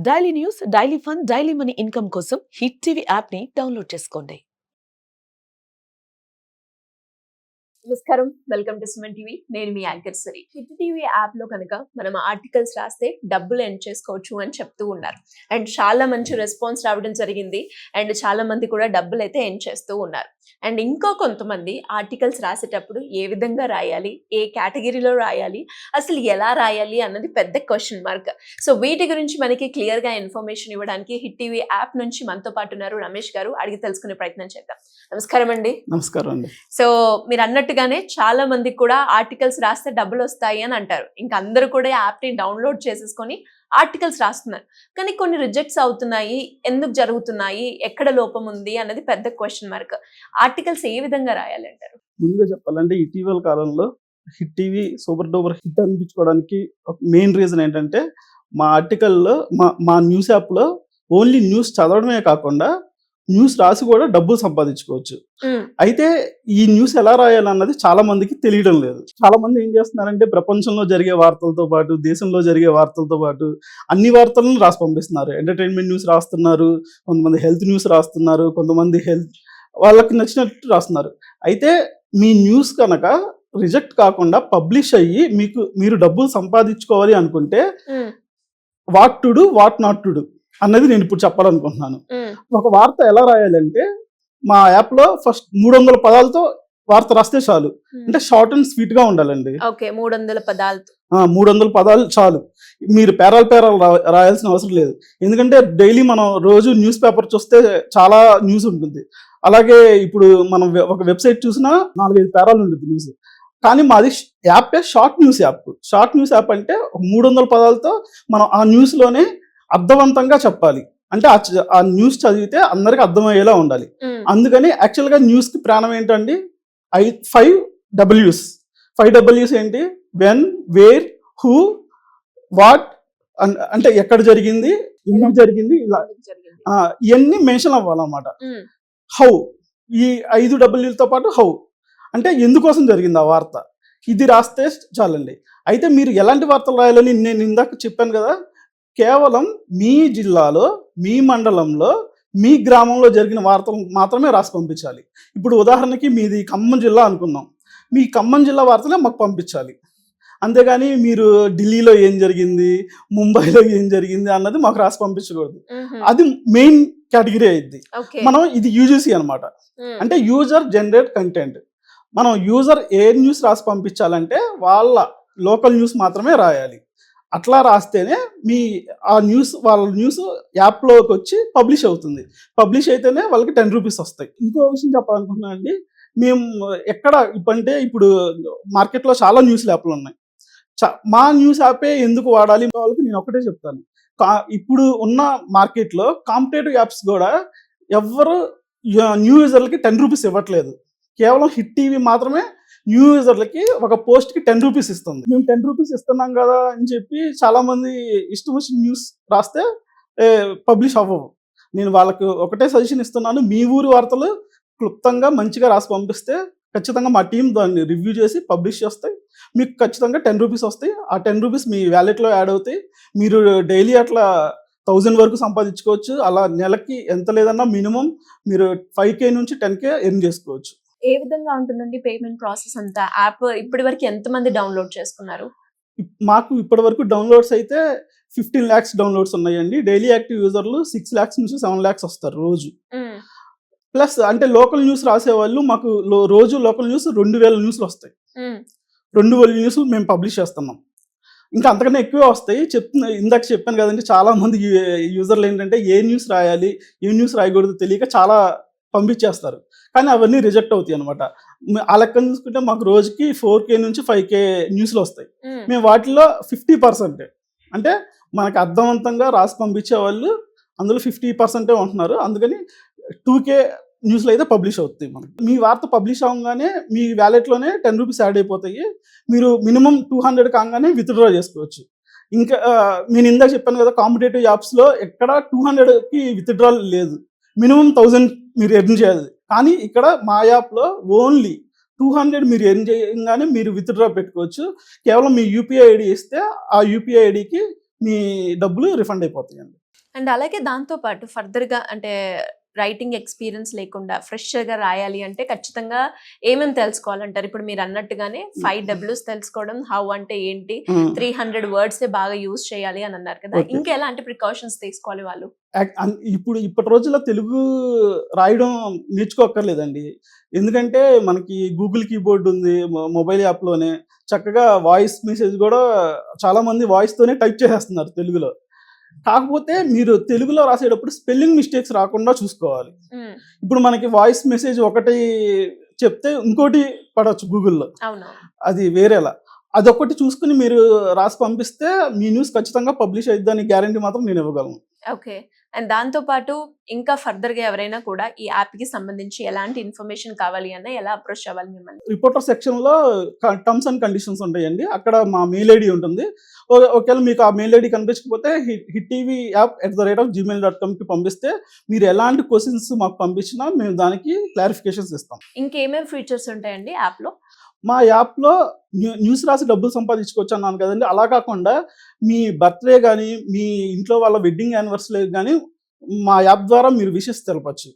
Daily news, daily fun, daily money income కోసం hit TV app ని download చేసుకోండి. నమస్కారం, వెల్కమ్ టు సుమన్ టీవీ. నేను మీ యాంకర్ సరి. హిట్ టీవీ యాప్ లో కనుక మనం ఆర్టికల్స్ రాస్తే డబ్బులు ఎర్న్ చేసుకోవచ్చు అని చెప్తూ ఉన్నారు. అండ్ చాలా మంచి రెస్పాన్స్ రావడం జరిగింది. అండ్ చాలా మంది కూడా డబ్బులు అయితే ఎర్న్ చేస్తూ ఉన్నారు. అండ్ ఇంకో కొంతమంది ఆర్టికల్స్ రాసేటప్పుడు ఏ విధంగా రాయాలి, ఏ కేటగిరీలో రాయాలి, అసలు ఎలా రాయాలి అన్నది పెద్ద క్వశ్చన్ మార్క్. సో వీటి గురించి మనకి క్లియర్ గా ఇన్ఫర్మేషన్ ఇవ్వడానికి హిట్ టీవీ యాప్ నుంచి మనతో పాటు ఉన్నారు రమేష్ గారు. అడిగి తెలుసుకునే ప్రయత్నం చేద్దాం. నమస్కారం అండి. నమస్కారం అండి. సో మీరు అన్నట్టుగానే చాలా మంది కూడా ఆర్టికల్స్ రాస్తే డబ్బులు వస్తాయి అని అంటారు. ఇంకా అందరూ కూడా యాప్ ని డౌన్లోడ్ చేసేసుకొని ఆర్టికల్స్ రాస్తున్నారు. కానీ కొన్ని రిజెక్ట్స్ అవుతున్నాయి. ఎందుకు జరుగుతున్నాయి, ఎక్కడ లోపం ఉంది అన్నది పెద్ద క్వశ్చన్ మార్క్. ఆర్టికల్స్ ఏ విధంగా రాయాలి అంటారు? ముందుగా చెప్పాలంటే ఇటీవల కాలంలో hit TV super duper hit అనిపించుకోవడానికి మెయిన్ రీజన్ ఏంటంటే మా ఆర్టికల్లో మా న్యూస్ యాప్లో ఓన్లీ న్యూస్ చదవడమే కాకుండా న్యూస్ రాసి కూడా డబ్బులు సంపాదించుకోవచ్చు. అయితే ఈ న్యూస్ ఎలా రాయాలన్నది చాలా మందికి తెలియడం లేదు. చాలా మంది ఏం చేస్తున్నారంటే ప్రపంచంలో జరిగే వార్తలతో పాటు, దేశంలో జరిగే వార్తలతో పాటు అన్ని వార్తలను రాసి పంపిస్తున్నారు. ఎంటర్టైన్మెంట్ న్యూస్ రాస్తున్నారు, కొంతమంది హెల్త్ న్యూస్ రాస్తున్నారు, కొంతమంది వాళ్ళకి నచ్చినట్టు రాస్తున్నారు. అయితే మీ న్యూస్ కనుక రిజెక్ట్ కాకుండా పబ్లిష్ అయ్యి మీరు డబ్బులు సంపాదించుకోవాలి అనుకుంటే what to do, what not to do అన్నది నేను ఇప్పుడు చెప్పాలనుకుంటున్నాను. ఒక వార్త ఎలా రాయాలంటే మా యాప్ లో ఫస్ట్ 300 పదాలతో వార్త రాస్తే చాలు. అంటే షార్ట్ అండ్ స్వీట్ గా ఉండాలండి. 300 పదాలు చాలు. మీరు పేరాలు రాయాల్సిన అవసరం లేదు. ఎందుకంటే డైలీ మనం రోజు న్యూస్ పేపర్ చూస్తే చాలా న్యూస్ ఉంటుంది. అలాగే ఇప్పుడు మనం ఒక వెబ్సైట్ చూసినా 4-5 పేరాలు ఉంటుంది న్యూస్. కానీ మాది app short news app. Short news app అంటే 300 పదాలతో మనం ఆ న్యూస్ లోనే అర్థవంతంగా చెప్పాలి. అంటే ఆ న్యూస్ చదివితే అందరికి అర్థమయ్యేలా ఉండాలి. అందుకని యాక్చువల్ గా న్యూస్ కి ప్రాణం ఏంటండి? 5 Ws ఏంటి? వెన్, వేర్, హూ, వాట్, అంటే ఎక్కడ జరిగింది, ఎందుకు జరిగింది, ఇలా ఇవన్నీ మెన్షన్ అవ్వాలన్నమాట. హౌ, ఈ 5 Wలతో పాటు హౌ, అంటే ఎందుకోసం జరిగింది ఆ వార్త, ఇది రాస్తే చాలండి. అయితే మీరు ఎలాంటి వార్తలు రాయాలని నేను ఇందాక చెప్పాను కదా, కేవలం మీ జిల్లాలో, మీ మండలంలో, మీ గ్రామంలో జరిగిన వార్తలు మాత్రమే రాసి పంపించాలి. ఇప్పుడు ఉదాహరణకి మీది ఖమ్మం జిల్లా అనుకుందాం. మీ ఖమ్మం జిల్లా వార్తలే మాకు పంపించాలి. అంతేగాని మీరు ఢిల్లీలో ఏం జరిగింది, ముంబైలో ఏం జరిగింది అన్నది మాకు రాసి పంపించకూడదు. అది మెయిన్ కేటగిరీ అయింది. మనం ఇది యూజీసీ అనమాట. అంటే యూజర్ జనరేట్ కంటెంట్. మనం యూజర్ ఏ న్యూస్ రాసి పంపించాలంటే వాళ్ళ లోకల్ న్యూస్ మాత్రమే రాయాలి. అట్లా రాస్తేనే వాళ్ళ న్యూస్ యాప్లోకి వచ్చి పబ్లిష్ అవుతుంది. పబ్లిష్ అయితేనే వాళ్ళకి 10 రూపీస్ వస్తాయి. ఇంకో విషయం చెప్పాలనుకుంటున్నాను అండి. మేము ఇప్పుడు మార్కెట్లో చాలా న్యూస్ యాప్లు ఉన్నాయి. మా న్యూస్ యాపే ఎందుకు వాడాలి వాళ్ళకి నేను ఒకటే చెప్తాను. ఇప్పుడు ఉన్న మార్కెట్లో కాంపిటేటివ్ యాప్స్ కూడా ఎవరు న్యూ యూజర్లకి 10 రూపీస్ ఇవ్వట్లేదు. కేవలం హిట్ టీవీ మాత్రమే న్యూ యూజర్లకి ఒక పోస్ట్కి 10 రూపీస్ ఇస్తుంది. మేము 10 రూపీస్ ఇస్తున్నాం కదా అని చెప్పి చాలా మంది ఇష్టం వచ్చిన న్యూస్ రాస్తే పబ్లిష్ అవ్వవు. నేను వాళ్ళకి ఒకటే సజెషన్ ఇస్తున్నాను. మీ ఊరి వార్తలు క్లుప్తంగా మంచిగా రాసి పంపిస్తే ఖచ్చితంగా మా టీం దాన్ని రివ్యూ చేసి పబ్లిష్ చేస్తాయి. మీకు ఖచ్చితంగా 10 రూపీస్ వస్తాయి. ఆ 10 రూపీస్ మీ వ్యాలెట్లో యాడ్ అవుతాయి. మీరు డైలీ అట్లా 1000 వరకు సంపాదించుకోవచ్చు. అలా నెలకి ఎంత లేదన్నా మినిమం మీరు 5K నుంచి 10K ఎర్న్ చేసుకోవచ్చు. ఏ విధంగా ఉంటుందండి పేమెంట్ ప్రాసెస్ అంతా? యాప్ ఇప్పటి వరకు ఎంతమంది డౌన్లోడ్ చేసుకున్నారు? మాకు ఇప్పటి వరకు డౌన్లోడ్స్ అయితే 15 lakhs డౌన్లోడ్స్ ఉన్నాయండి. డైలీ యాక్టివ్ యూజర్లు 6 lakhs నుంచి 7 lakhs వస్తారు రోజు. ప్లస్ అంటే లోకల్ న్యూస్ రాసేవాళ్ళు మాకు రోజు లోకల్ న్యూస్ 2000 న్యూస్లు వస్తాయి. 2000 న్యూస్లు మేము పబ్లిష్ చేస్తున్నాం. ఇంకా అంతకన్నా ఎక్కువే వస్తాయి. ఇందాక చెప్పాను కదండి, చాలా మంది యూజర్లు ఏంటంటే ఏ న్యూస్ రాయాలి, ఏ న్యూస్ రాయకూడదు తెలియక చాలా పంపించేస్తారు. కానీ అవన్నీ రిజెక్ట్ అవుతాయి అనమాట. ఆ లెక్కను చూసుకుంటే మాకు రోజుకి 4K నుంచి 5K న్యూస్లు వస్తాయి. మేము వాటిలో 50%, అంటే మనకు అర్థవంతంగా రాసి పంపించే వాళ్ళు అందులో 50% ఉంటున్నారు. అందుకని 2K న్యూస్లు అయితే పబ్లిష్ అవుతాయి. మనకి మీ వార్త పబ్లిష్ అవ్వగానే మీ వ్యాలెట్లోనే 10 రూపీస్ యాడ్ అయిపోతాయి. మీరు మినిమం 200 కాగానే విత్డ్రా చేసుకోవచ్చు. ఇంకా నేను ఇందాక చెప్పాను కదా, కాంపిటేటివ్ యాప్స్లో ఎక్కడ 200కి విత్డ్రా లేదు. మినిమం 1000 మీరు ఎర్న్ చేయాలి. కానీ ఇక్కడ మా యాప్లో ఓన్లీ 200 మీరు ఎర్న్ చేయగానే మీరు విత్డ్రా పెట్టుకోవచ్చు. కేవలం మీ యూపీఐ ఐడి ఇస్తే ఆ యూపీఐ ఐడికి మీ డబ్బులు రిఫండ్ అయిపోతాయండి. అండ్ అలాగే దాంతో పాటు ఫర్దర్ గా అంటే రైటింగ్ ఎక్స్పీరియన్స్ లేకుండా ఫ్రెషర్ గా రాయాలి అంటే ఖచ్చితంగా ఏమేమి తెలుసుకోవాలంటారు? ఇప్పుడు మీరు అన్నట్టుగానే 5 W's తెలుసుకోవడం, హౌ అంటే ఏంటి, 300 వర్డ్స్ బాగా యూజ్ చేయాలి అని అన్నారు కదా. Okay. ఇంకా ఎలాంటి ప్రికాషన్స్ తీసుకోవాలి వాళ్ళు? ఇప్పటి రోజుల్లో తెలుగు రాయడం నేర్చుకోక్కర్లేదండి. ఎందుకంటే మనకి గూగుల్ కీబోర్డ్ ఉంది, మొబైల్ యాప్లోనే చక్కగా వాయిస్ మెసేజ్ కూడా చాలా మంది వాయిస్ తోనే టైప్ చేసేస్తున్నారు తెలుగులో. కాకపోతే మీరు తెలుగులో రాసేటప్పుడు స్పెల్లింగ్ మిస్టేక్స్ రాకుండా చూసుకోవాలి. ఇప్పుడు మనకి వాయిస్ మెసేజ్ ఒకటి చెప్తే ఇంకోటి పడవచ్చు గూగుల్లో, అవును. అది వేరేలా. అదొకటి చూసుకుని మీరు రాసి పంపిస్తే మీ న్యూస్ ఖచ్చితంగా పబ్లిష్ అయిద్దని గ్యారంటీ మాత్రం నేను ఇవ్వగలను. ఓకే. అండ్ దాంతో పాటు ఇంకా ఫర్దర్ గా ఎవరైనా కూడా ఈ యాప్ కి సంబంధించి ఎలాంటి ఇన్ఫర్మేషన్ కావాలి అన్న ఎలా అప్రోచ్ అవ్వాలి మిమ్మల్ని? రిపోర్టర్ సెక్షన్లో టర్మ్స్ అండ్ కండిషన్స్ ఉంటాయండి. అక్కడ మా మెయిల్ ఐడి ఉంటుంది. ఒకవేళ మీకు ఆ మెయిల్ ఐడి కనిపించకపోతే hittvap@gmail.com పంపిస్తే మీరు ఎలాంటి క్వశ్చన్స్ మాకు పంపించినా మేము దానికి క్లారిఫికేషన్స్ ఇస్తాం. ఇంకేమేమి ఫీచర్స్ ఉంటాయండి యాప్ లో? మా యాప్లో న్యూస్ రాసి డబ్బులు సంపాదించుకోవచ్చు అన్నాను కదండి. అలా కాకుండా మీ బర్త్డే కానీ, మీ ఇంట్లో వాళ్ళ వెడ్డింగ్ యానివర్సరీ కానీ మా యాప్ ద్వారా మీరు విషెస్ తెలపచ్చు.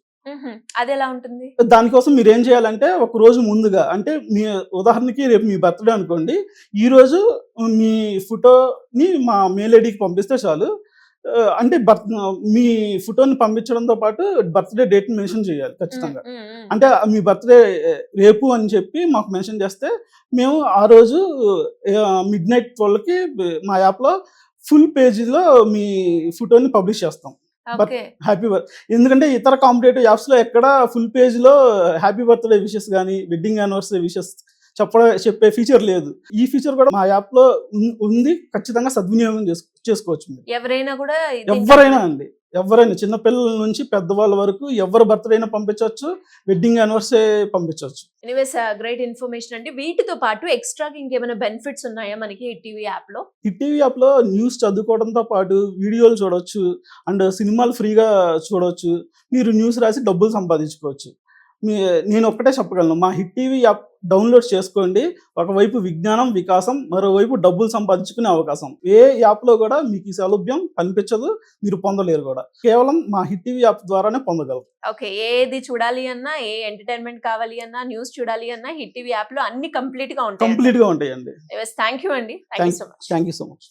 అది ఎలా ఉంటుంది? దానికోసం మీరు ఏం చేయాలంటే ఒక రోజు ముందుగా, అంటే మీ ఉదాహరణకి రేపు మీ బర్త్డే అనుకోండి, ఈ రోజు మీ ఫోటోని మా మెయిల్ ఐడికి పంపిస్తే చాలు. అంటే మీ ఫోటోని పంపించడంతో పాటు బర్త్డే డేట్ మెన్షన్ చేయాలి ఖచ్చితంగా. అంటే మీ బర్త్డే రేపు అని చెప్పి మాకు మెన్షన్ చేస్తే మేము ఆ రోజు midnight 12కి మా యాప్లో ఫుల్ పేజీలో మీ ఫోటోని పబ్లిష్ చేస్తాం. ఓకే. హ్యాపీ ఎందుకంటే ఇతర కాంపిటేటివ్ యాప్స్లో ఎక్కడ ఫుల్ పేజ్లో హ్యాపీ బర్త్డే విషెస్ కానీ, వెడ్డింగ్ యానివర్సరీ విషెస్ చెప్పే ఫీచర్ లేదు. ఈ ఫీచర్ కూడా మా యాప్లో ఉంది. ఖచ్చితంగా సద్వినియోగం చేసుకోవచ్చు మీరు. ఎవరైనా కూడా ఎవరైనా చిన్నపిల్లల నుంచి పెద్దవాళ్ళ వరకు ఎవరు బర్త్డే అయినా పంపించవచ్చు, వెడ్డింగ్ యానివర్సరీ పంపించవచ్చు. ఎనీవేస్ గ్రేట్ ఇన్ఫర్మేషన్ అండి. వీటితో పాటు ఎక్స్ట్రా ఇంకేమైనా బెనిఫిట్స్ ఉన్నాయా మనకి హిట్ టీవీ యాప్ లో? హిట్ టీవీ యాప్ లో న్యూస్ చదువుకోవడంతో పాటు వీడియోలు చూడొచ్చు, అండ్ సినిమాలు ఫ్రీగా చూడొచ్చు. మీరు న్యూస్ రాసి డబ్బులు సంపాదించుకోవచ్చు. నేను ఒక్కటే చెప్పగలను, మా హిట్ టీవీ యాప్ డౌన్లోడ్ చేసుకోండి. ఒకవైపు విజ్ఞానం వికాసం, మరోవైపు డబ్బులు సంపాదించుకునే అవకాశం. ఏ యాప్లో కూడా మీకు ఈ సౌలభ్యం కనిపించదు, మీరు పొందలేరు కూడా. కేవలం మా హిట్ టీవీ యాప్ ద్వారానే పొందగలరు. ఓకే. ఏది చూడాలి అన్నా, ఏ ఎంటర్టైన్మెంట్ కావాలి అన్నా, న్యూస్ చూడాలి అన్నా హిట్ టీవీ యాప్ లో అన్ని కంప్లీట్ గా ఉంటాయి. కంప్లీట్ గా ఉంటాయండి. థ్యాంక్ యూ అండి. Thank you so much. Thank you so much.